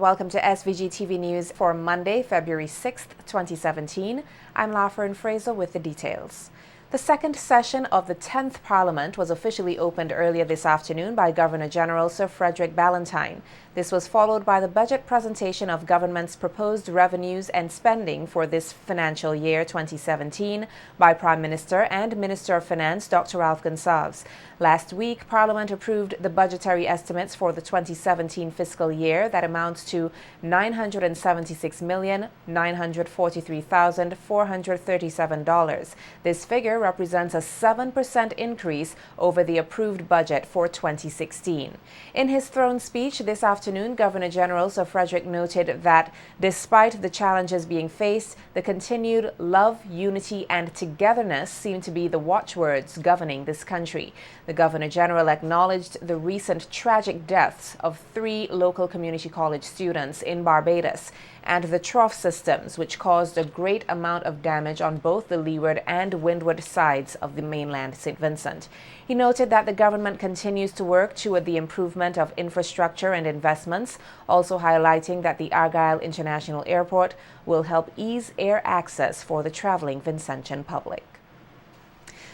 Welcome to SVG-TV News for Monday, February 6th, 2017. I'm Lafern Fraser with the details. The second session of the 10th Parliament was officially opened earlier this afternoon by Governor-General Sir Frederick Ballantyne. This was followed by the budget presentation of government's proposed revenues and spending for this financial year 2017 by Prime Minister and Minister of Finance Dr. Ralph Gonsalves. Last week, Parliament approved the budgetary estimates for the 2017 fiscal year that amounts to $976,943,437. This figure represents a 7% increase over the approved budget for 2016. In his throne speech this afternoon, Governor-General Sir Frederick noted that despite the challenges being faced, the continued love, unity and togetherness seem to be the watchwords governing this country. The Governor-General acknowledged the recent tragic deaths of 3 local community college students in Barbados and the trough systems, which caused a great amount of damage on both the leeward and windward sides of the mainland St. Vincent. He noted that the government continues to work toward the improvement of infrastructure and investments, also highlighting that the Argyle International Airport will help ease air access for the traveling Vincentian public.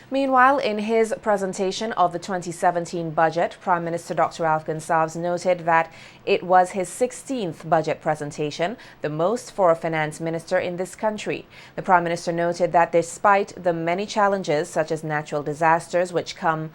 Meanwhile, in his presentation of the 2017 budget, Prime Minister Dr. Ralph Gonsalves noted that it was his 16th budget presentation, the most for a finance minister in this country. The Prime Minister noted that despite the many challenges such as natural disasters which cost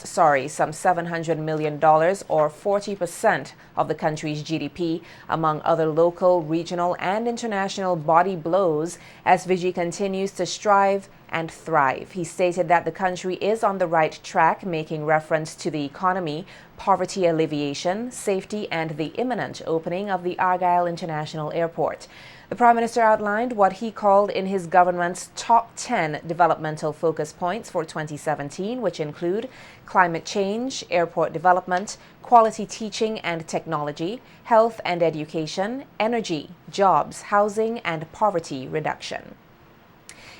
some $700 million or 40% of the country's GDP, among other local, regional and international body blows, SVG continues to strive and thrive. He stated that the country is on the right track, making reference to the economy, poverty alleviation, safety and the imminent opening of the Argyle International Airport. The Prime Minister outlined what he called in his government's top 10 developmental focus points for 2017, which include climate change, airport development, quality teaching and technology, health and education, energy, jobs, housing and poverty reduction.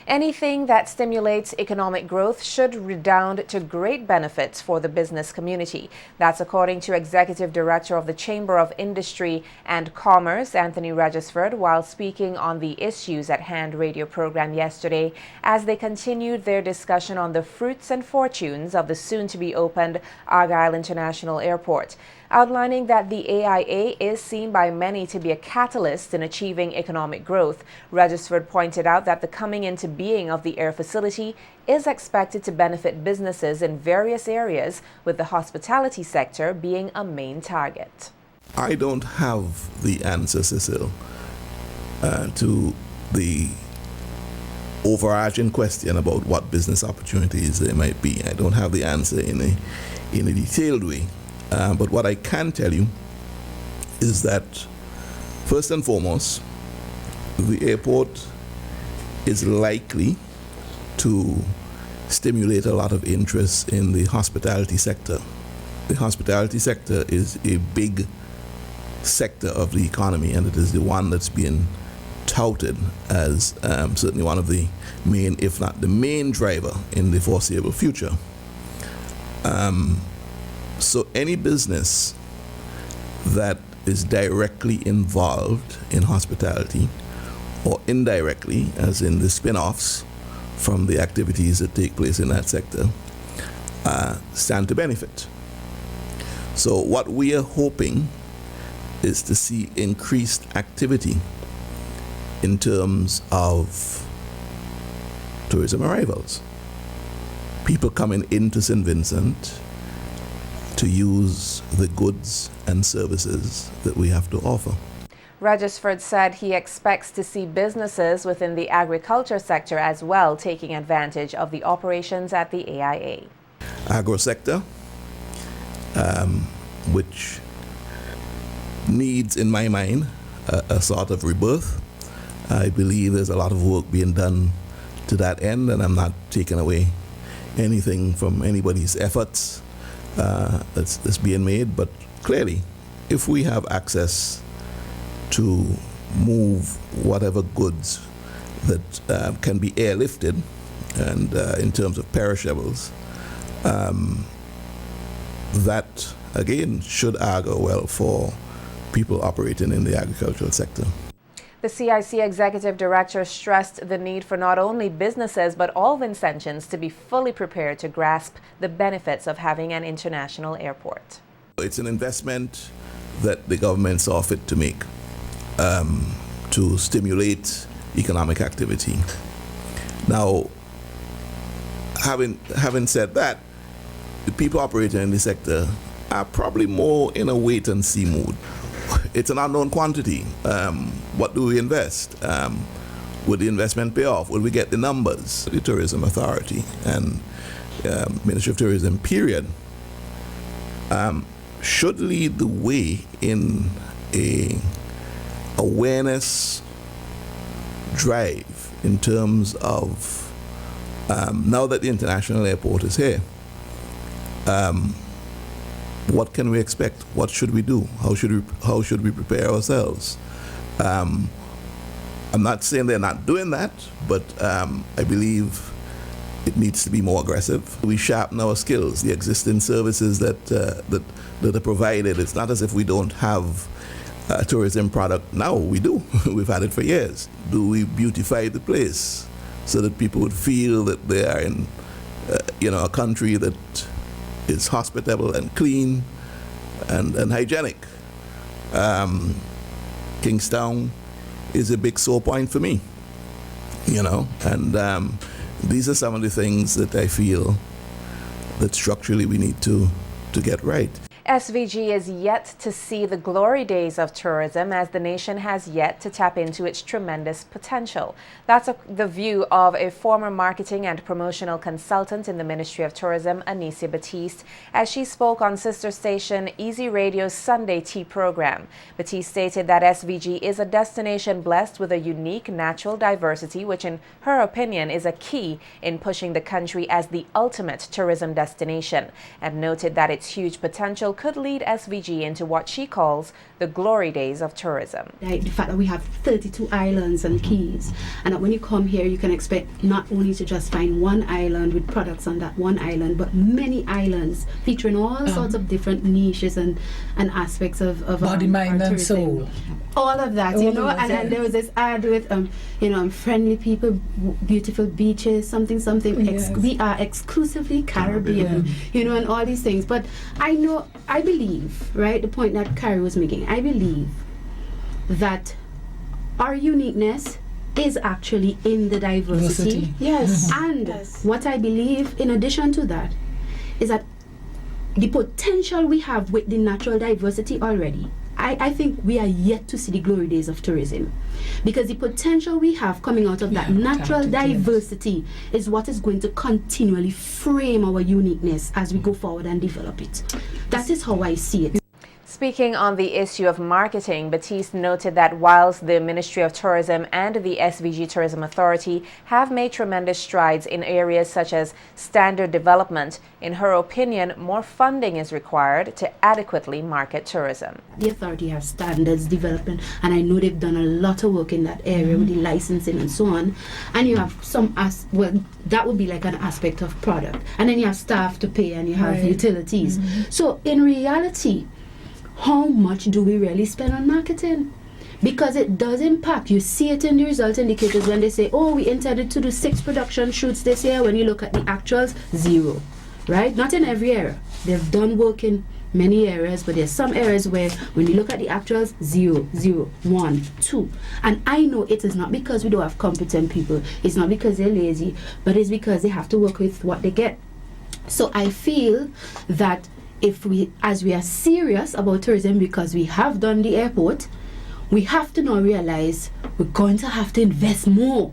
Anything that stimulates economic growth should redound to great benefits for the business community. That's according to Executive Director of the Chamber of Industry and Commerce, Anthony Regisford, while speaking on the Issues at Hand radio program yesterday as they continued their discussion on the fruits and fortunes of the soon-to-be-opened Argyle International Airport. Outlining that the AIA is seen by many to be a catalyst in achieving economic growth, Regisford pointed out that the coming into being of the air facility is expected to benefit businesses in various areas, with the hospitality sector being a main target. I don't have the answer, Cecil, to the overarching question about what business opportunities there might be. I don't have the answer in a detailed way. But what I can tell you is that, first and foremost, the airport is likely to stimulate a lot of interest in the hospitality sector. The hospitality sector is a big sector of the economy, and it is the one that's being touted as certainly one of the main, if not the main driver in the foreseeable future. So any business that is directly involved in hospitality or indirectly, as in the spin-offs from the activities that take place in that sector, stand to benefit. So what we are hoping is to see increased activity in terms of tourism arrivals. People coming into St. Vincent to use the goods and services that we have to offer. Regisford said he expects to see businesses within the agriculture sector as well taking advantage of the operations at the AIA. Agro sector, which needs, in my mind, a sort of rebirth. I believe there's a lot of work being done to that end, and I'm not taking away anything from anybody's efforts that's being made, but clearly, if we have access to move whatever goods that can be airlifted, and in terms of perishables, that again should augur well for people operating in the agricultural sector. The CIC Executive Director stressed the need for not only businesses but all Vincentians to be fully prepared to grasp the benefits of having an international airport. It's an investment that the government saw fit to make to stimulate economic activity. Now, having said that, the people operating in the sector are probably more in a wait-and-see mood. It's an unknown quantity. What do we invest? Would the investment pay off? Will we get the numbers? The Tourism Authority and Ministry of Tourism, period, should lead the way in a awareness drive in terms of now that the international airport is here. What can we expect? What should we do? How should we prepare ourselves? I'm not saying they're not doing that, but I believe it needs to be more aggressive. We sharpen our skills, the existing services that are provided. It's not as if we don't have a tourism product now. We do. We've had it for years. Do we beautify the place so that people would feel that they are in a country that is hospitable and clean and hygienic? Kingstown is a big sore point for me, and these are some of the things that I feel that structurally we need to get right. SVG is yet to see the glory days of tourism as the nation has yet to tap into its tremendous potential. That's the view of a former marketing and promotional consultant in the Ministry of Tourism, Anicia Batiste, as she spoke on sister station Easy Radio's Sunday Tea program. Batiste stated that SVG is a destination blessed with a unique natural diversity, which in her opinion is a key in pushing the country as the ultimate tourism destination, and noted that its huge potential could lead SVG into what she calls the glory days of tourism. The fact that we have 32 islands and keys, and that when you come here you can expect not only to just find one island with products on that one island, but many islands featuring all sorts of different niches and aspects of body, mind our and tourism. soul. All of that, and then there was this ad with friendly people, beautiful beaches, something. Yes. We are exclusively Caribbean, and all these things. But I believe, right, the point that Carrie was making, I believe that our uniqueness is actually in the diversity. Yes. And what I believe in addition to that is that the potential we have with the natural diversity already, I think we are yet to see the glory days of tourism, because the potential we have coming out of that natural diversity is what is going to continually frame our uniqueness as we go forward and develop it. That is how I see it. Speaking on the issue of marketing, Batiste noted that whilst the Ministry of Tourism and the SVG Tourism Authority have made tremendous strides in areas such as standard development, in her opinion, more funding is required to adequately market tourism. The authority has standards development, and I know they've done a lot of work in that area with the licensing and so on. And you have that would be like an aspect of product. And then you have staff to pay, and you have utilities. So in reality, how much do we really spend on marketing? Because it does impact. You see it in the result indicators when they say, we intended to do 6 production shoots this year. When you look at the actuals, 0, right? Not in every area. They've done work in many areas, but there's some areas where when you look at the actuals, 0, 0, 1, 2. And I know it is not because we don't have competent people. It's not because they're lazy, but it's because they have to work with what they get. So I feel that as we are serious about tourism, because we have done the airport, we have to now realize we're going to have to invest more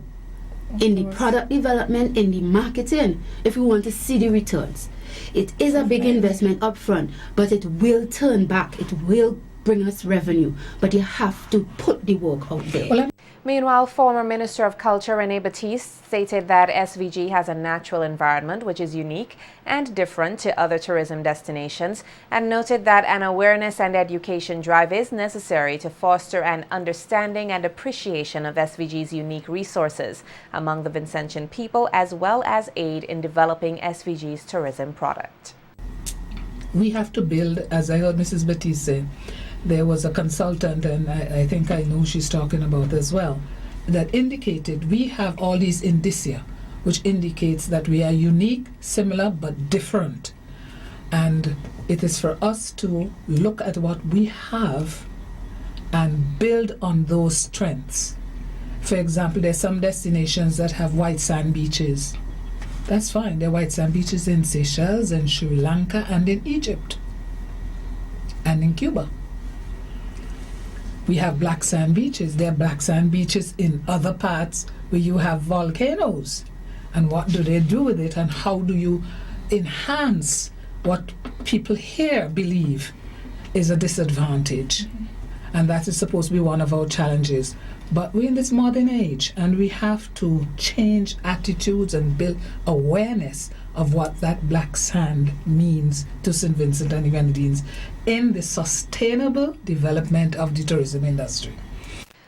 in the product development, in the marketing, if we want to see the returns. It is a big investment up front, but it will turn back. It will bring us revenue, but you have to put the work out there. Meanwhile, former Minister of Culture Renee Batiste stated that SVG has a natural environment which is unique and different to other tourism destinations, and noted that an awareness and education drive is necessary to foster an understanding and appreciation of SVG's unique resources among the Vincentian people, as well as aid in developing SVG's tourism product. We have to build, as I heard Mrs. Batiste say, there was a consultant, and I think I know she's talking about as well, that indicated we have all these indicia, which indicates that we are unique, similar, but different. And it is for us to look at what we have and build on those strengths. For example, there's some destinations that have white sand beaches. That's fine. There are white sand beaches in Seychelles and Sri Lanka and in Egypt and in Cuba. We have black sand beaches. There are black sand beaches in other parts where you have volcanoes. And what do they do with it, and how do you enhance what people here believe is a disadvantage? And that is supposed to be one of our challenges. But we're in this modern age, and we have to change attitudes and build awareness of what that black sand means to St. Vincent and the Grenadines in the sustainable development of the tourism industry.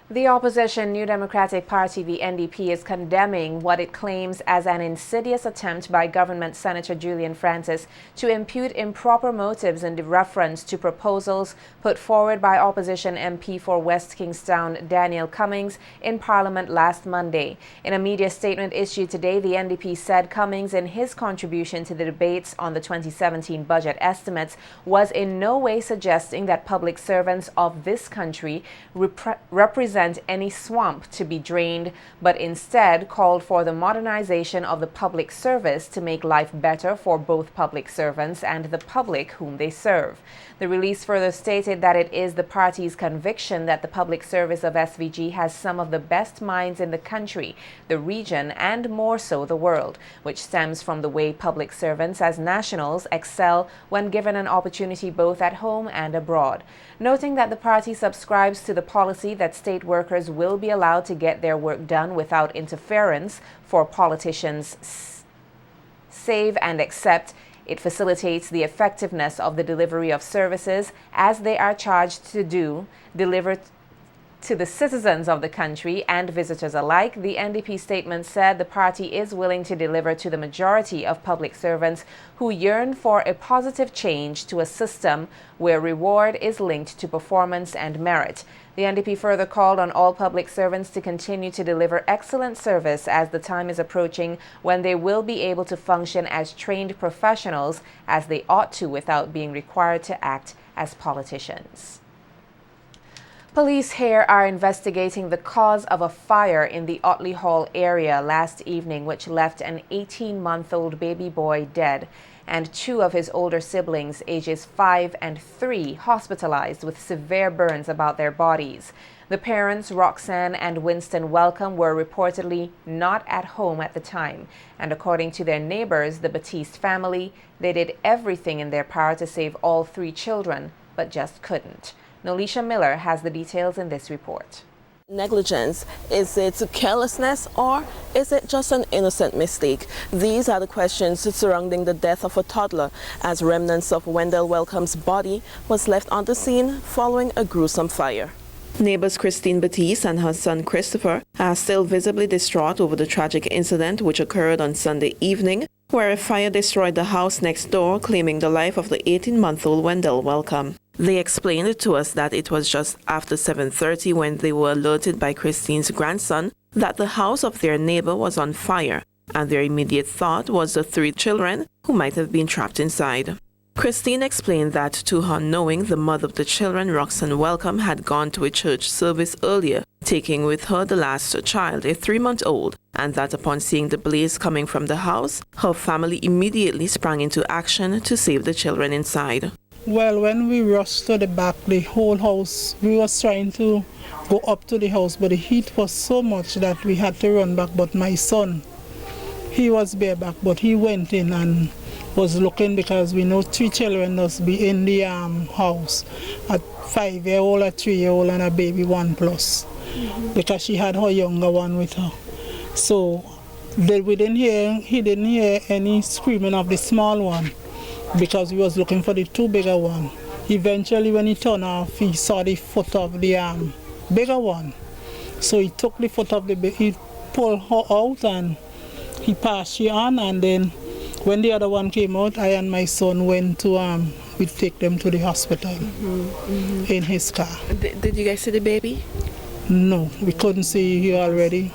The opposition New Democratic Party, the NDP, is condemning what it claims as an insidious attempt by Government Senator Julian Francis to impute improper motives in reference to proposals put forward by opposition MP for West Kingstown Daniel Cummings in Parliament last Monday. In a media statement issued today, the NDP said Cummings, in his contribution to the debates on the 2017 budget estimates, was in no way suggesting that public servants of this country represent any swamp to be drained, but instead called for the modernization of the public service to make life better for both public servants and the public whom they serve. The release further stated that it is the party's conviction that the public service of SVG has some of the best minds in the country, the region, and more so the world, which stems from the way public servants as nationals excel when given an opportunity both at home and abroad. Noting that the party subscribes to the policy that state workers will be allowed to get their work done without interference for politicians' save and accept, it facilitates the effectiveness of the delivery of services as they are charged to do, delivered to the citizens of the country and visitors alike. The NDP statement said the party is willing to deliver to the majority of public servants who yearn for a positive change to a system where reward is linked to performance and merit. The NDP further called on all public servants to continue to deliver excellent service as the time is approaching when they will be able to function as trained professionals as they ought to without being required to act as politicians. Police here are investigating the cause of a fire in the Otley Hall area last evening, which left an 18-month-old baby boy dead and two of his older siblings, ages 5 and 3, hospitalized with severe burns about their bodies. The parents, Roxanne and Winston Welcome, were reportedly not at home at the time, and according to their neighbors, the Batiste family, they did everything in their power to save all 3 children, but just couldn't. Nolisha Miller has the details in this report. Negligence, is it carelessness, or is it just an innocent mistake? These are the questions surrounding the death of a toddler as remnants of Wendell Welcome's body was left on the scene following a gruesome fire. Neighbors Christine Batiste and her son Christopher are still visibly distraught over the tragic incident which occurred on Sunday evening, where a fire destroyed the house next door, claiming the life of the 18-month-old Wendell Welcome. They explained to us that it was just after 7:30 when they were alerted by Christine's grandson that the house of their neighbor was on fire, and their immediate thought was the 3 children who might have been trapped inside. Christine explained that to her knowing, the mother of the children, Roxanne Welcome, had gone to a church service earlier, taking with her the last child, a 3-month-old, and that upon seeing the blaze coming from the house, her family immediately sprang into action to save the children inside. Well, when we rushed to the back, the whole house, we was trying to go up to the house, but the heat was so much that we had to run back. But my son, he was bareback, but he went in and was looking, because we know 3 children must be in the house, a 5-year-old, a 3-year-old, and a baby 1+, because she had her younger one with her. So he didn't hear any screaming of the small one, because he was looking for the 2 bigger one. Eventually, when he turned off, he saw the foot of the bigger one. So he took the foot of the he pulled her out and he passed she on, and then when the other one came out, I and my son went to we take them to the hospital in his car. Did you guys see the baby? No, we couldn't see he already.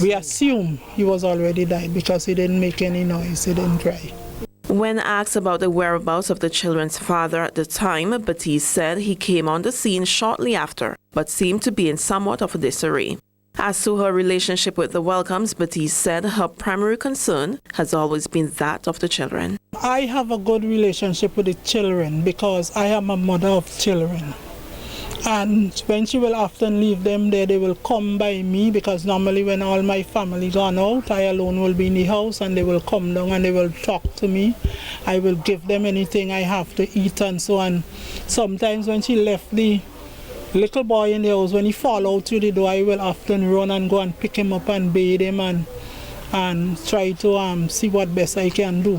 We assume he was already died because he didn't make any noise, he didn't cry. When asked about the whereabouts of the children's father at the time, Batiste said he came on the scene shortly after, but seemed to be in somewhat of a disarray. As to her relationship with the Welcomes, Batiste said her primary concern has always been that of the children. I have a good relationship with the children because I am a mother of children. And when she will often leave them there, they will come by me because normally when all my family gone out, I alone will be in the house and they will come down and they will talk to me. I will give them anything I have to eat and so on. Sometimes when she left the little boy in the house, when he fall out through the door, I will often run and go and pick him up and bathe him and try to see what best I can do.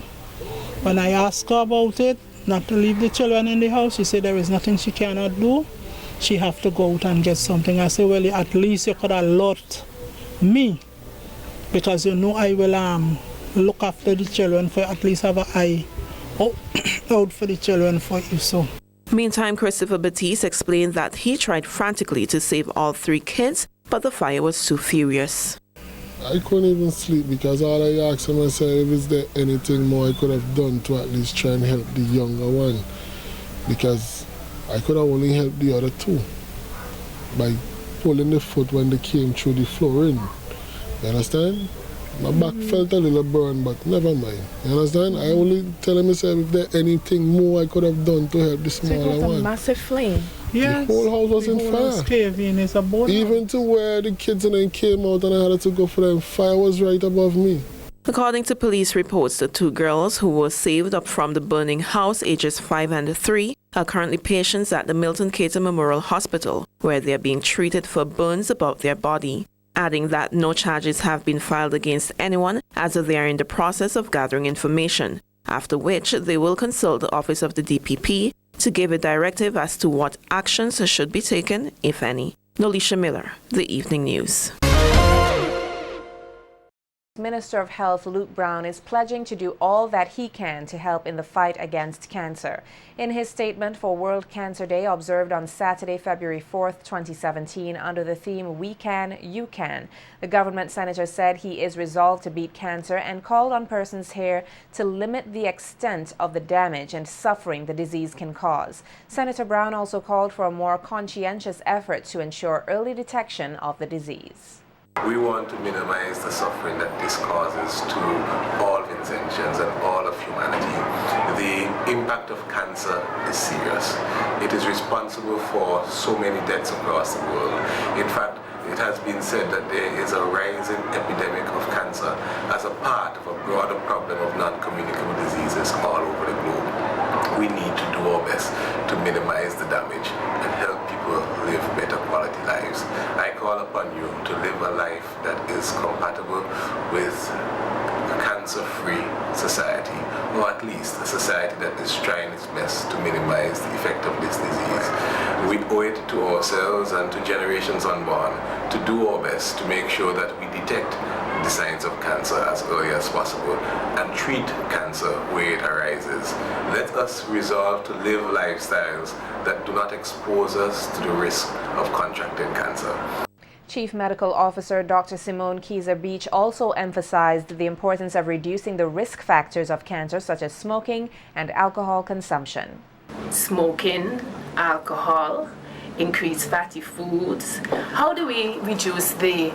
When I asked her about it, not to leave the children in the house, she said there is nothing she cannot do. She have to go out and get something. I said, well, at least you could alert me because you know I will look after the children for at least have an eye out for the children for you. So. Meantime, Christopher Batiste explained that he tried frantically to save all 3 kids, but the fire was too furious. I couldn't even sleep because all I asked myself is there anything more I could have done to at least try and help the younger one, because I could have only helped the other 2 by pulling the foot when they came through the flooring. You understand? My back felt a little burn, but never mind. You understand? I only telling myself if there anything more I could have done to help the smaller one. A massive flame. Yes, the whole house was in fire. Even to where the kids and then came out and I had to go for them, fire was right above me. According to police reports, the 2 girls who were saved up from the burning house, ages 5 and 3, are currently patients at the Milton Cater Memorial Hospital, where they are being treated for burns about their body, adding that no charges have been filed against anyone as they are in the process of gathering information, after which they will consult the office of the DPP to give a directive as to what actions should be taken, if any. Nolisha Miller, The Evening News. Minister of Health Luke Brown is pledging to do all that he can to help in the fight against cancer. In his statement for World Cancer Day observed on Saturday, February 4th, 2017, under the theme We Can, You Can, the government senator said he is resolved to beat cancer and called on persons here to limit the extent of the damage and suffering the disease can cause. Senator Brown also called for a more conscientious effort to ensure early detection of the disease. We want to minimize the suffering that this causes to all Vincentians and all of humanity. The impact of cancer is serious. It is responsible for so many deaths across the world. In fact, it has been said that there is a rising epidemic of cancer as a part of a broader problem of non-communicable diseases all over the globe. We need to do our best to minimize the damage and help people live better quality lives. I call upon you to live a life that is compatible with a cancer-free society, or at least a society that is trying its best to minimize the effect of this disease. We owe it to ourselves and to generations unborn to do our best to make sure that we detect the signs of cancer as early as possible and treat cancer where it arises. Let us resolve to live lifestyles that do not expose us to the risk of contracting cancer. Chief Medical Officer Dr. Simone Kieser-Beach also emphasized the importance of reducing the risk factors of cancer, such as smoking and alcohol consumption. Smoking, alcohol, increased fatty foods. How do we reduce the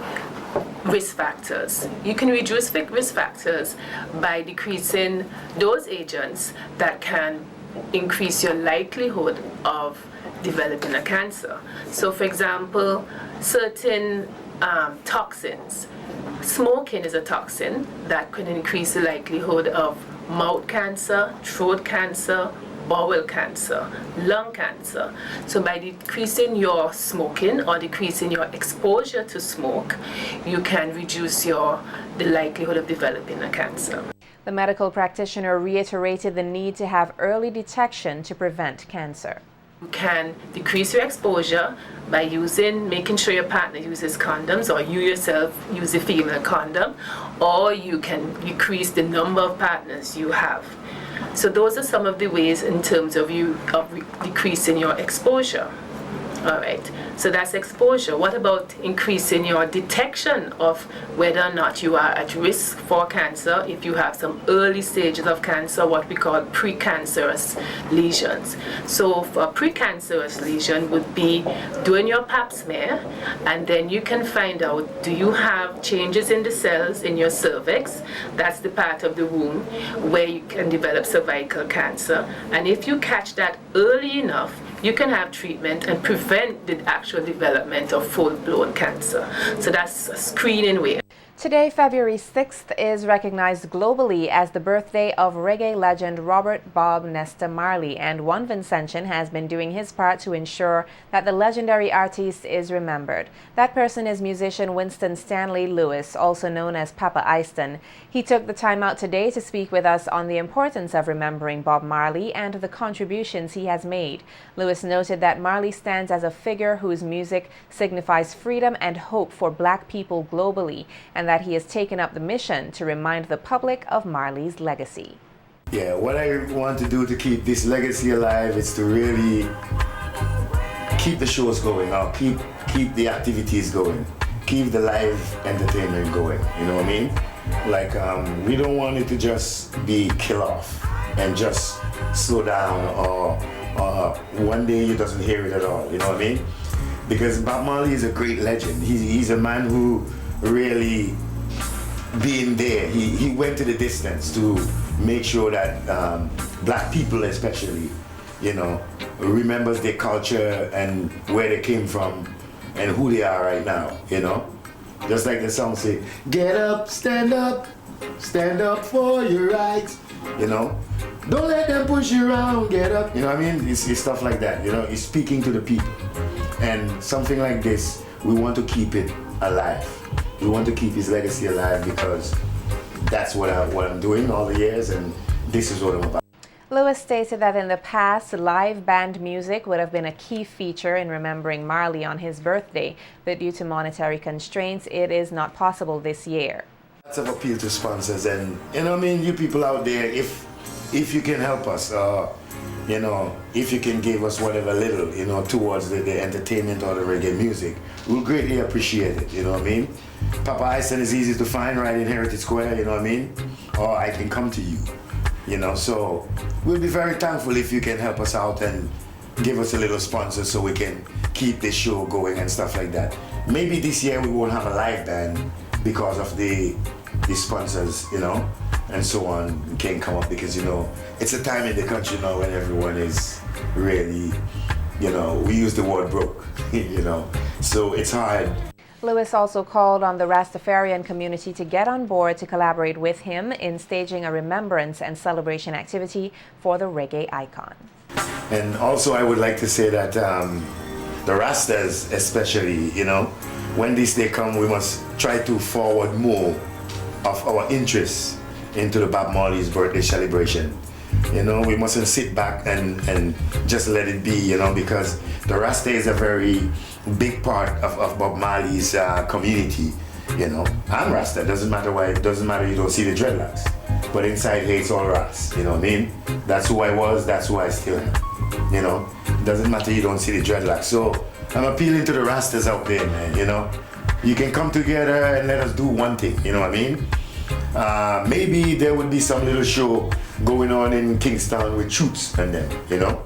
risk factors? You can reduce risk factors by decreasing those agents that can increase your likelihood of developing a cancer. So for example, certain toxins. Smoking is a toxin that could increase the likelihood of mouth cancer, throat cancer, bowel cancer, lung cancer. So by decreasing your smoking or decreasing your exposure to smoke, you can reduce the likelihood of developing a cancer. The medical practitioner reiterated the need to have early detection to prevent cancer. You can decrease your exposure by making sure your partner uses condoms, or you yourself use a female condom, or you can decrease the number of partners you have. So those are some of the ways in terms of decreasing your exposure. All right, so that's exposure. What about increasing your detection of whether or not you are at risk for cancer if you have some early stages of cancer, what we call precancerous lesions? So for a precancerous lesion would be doing your pap smear, and then you can find out, do you have changes in the cells in your cervix? That's the part of the womb where you can develop cervical cancer. And if you catch that early enough, you can have treatment and prevent the actual development of full-blown cancer. So that's a screening way. Today, February 6th, is recognized globally as the birthday of reggae legend Robert Bob Nesta Marley, and One Vincentian has been doing his part to ensure that the legendary artist is remembered. That person is musician Winston Stanley Lewis, also known as Papa Easton. He took the time out today to speak with us on the importance of remembering Bob Marley and the contributions he has made. Lewis noted that Marley stands as a figure whose music signifies freedom and hope for black people globally, and that he has taken up the mission to remind the public of Marley's legacy. Yeah, what I want to do to keep this legacy alive is to really keep the shows going, or keep the activities going, keep the live entertainment going, you know what I mean? Like, we don't want it to just be kill off and just slow down, or one day you doesn't hear it at all, you know what I mean? Because Bob Marley is a great legend. He's a man who really being there, he went to the distance to make sure that black people especially, you know, remembers their culture and where they came from and who they are right now, you know. Just like the song say, get up stand up for your rights, you know. Don't let them push you around, get up, you know what I mean? It's stuff like that, you know. He's speaking to the people. And something like this, we want to keep it alive. We want to keep his legacy alive because that's what I'm doing all the years, and this is what I'm about. Lewis stated that in the past, live band music would have been a key feature in remembering Marley on his birthday, but due to monetary constraints, it is not possible this year. Lots of appeal to sponsors, and you know what I mean, you people out there, if you can help us, you know, if you can give us whatever little, you know, towards the entertainment or the reggae music, we'll greatly appreciate it, you know what I mean? Papa Easton is easy to find right in Heritage Square, you know what I mean? Or I can come to you, you know, so we'll be very thankful if you can help us out and give us a little sponsor so we can keep this show going and stuff like that. Maybe this year we won't have a live band because of the sponsors, you know, and so on can't come up because, you know, it's a time in the country now when everyone is really, you know, we use the word broke, you know, so it's hard. Lewis also called on the Rastafarian community to get on board to collaborate with him in staging a remembrance and celebration activity for the reggae icon. And also I would like to say that the Rastas especially, you know, when this day come, we must try to forward more of our interests into the Bob Marley's birthday celebration. You know, we mustn't sit back and just let it be, you know, because the Rasta is a very big part of Bob Marley's community, you know. I'm Rasta, doesn't matter why, it doesn't matter you don't see the dreadlocks, but inside here it's all Ras, you know what I mean? That's who I was, that's who I still am, you know. Doesn't matter you don't see the dreadlocks. So I'm appealing to the Rastas out there, man, you know. You can come together and let us do one thing, you know what I mean? Maybe there would be some little show going on in Kingston with Shoots and them, you know.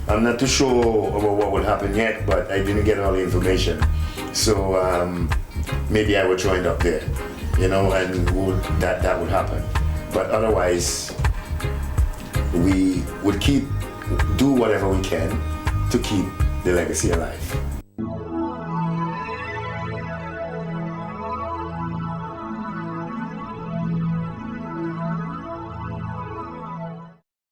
I'm not too sure about what would happen yet, but I didn't get all the information. So maybe I would join up there, you know, and that would happen. But otherwise, we would do whatever we can to keep the legacy alive.